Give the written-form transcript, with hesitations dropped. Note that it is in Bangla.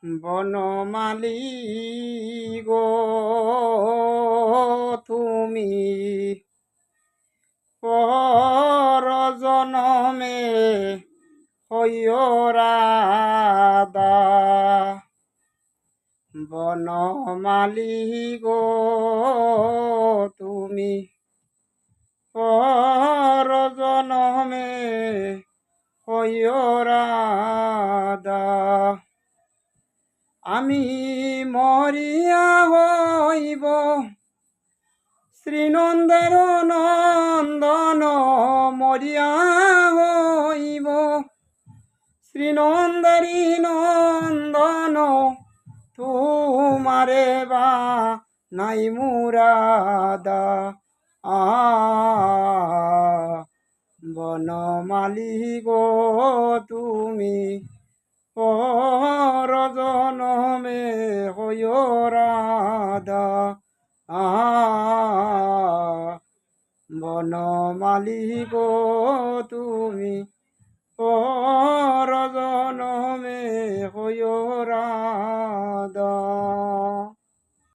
বনমালী গো তুমি পর জনমে হইও রাধা। বনমালী গো তুমি পর জনমে হইও রাধা। আমি মরিয়া হইব শ্রীনন্দের নন্দন, মরিয়া হইব শ্রীনন্দেরি নন্দন, তোমারে বা নাই মুরাদা। বনমালী গো তুমি পর জনমে হইও রাধা। বনমালী গো তুমি পর জনমে হইও রাধা।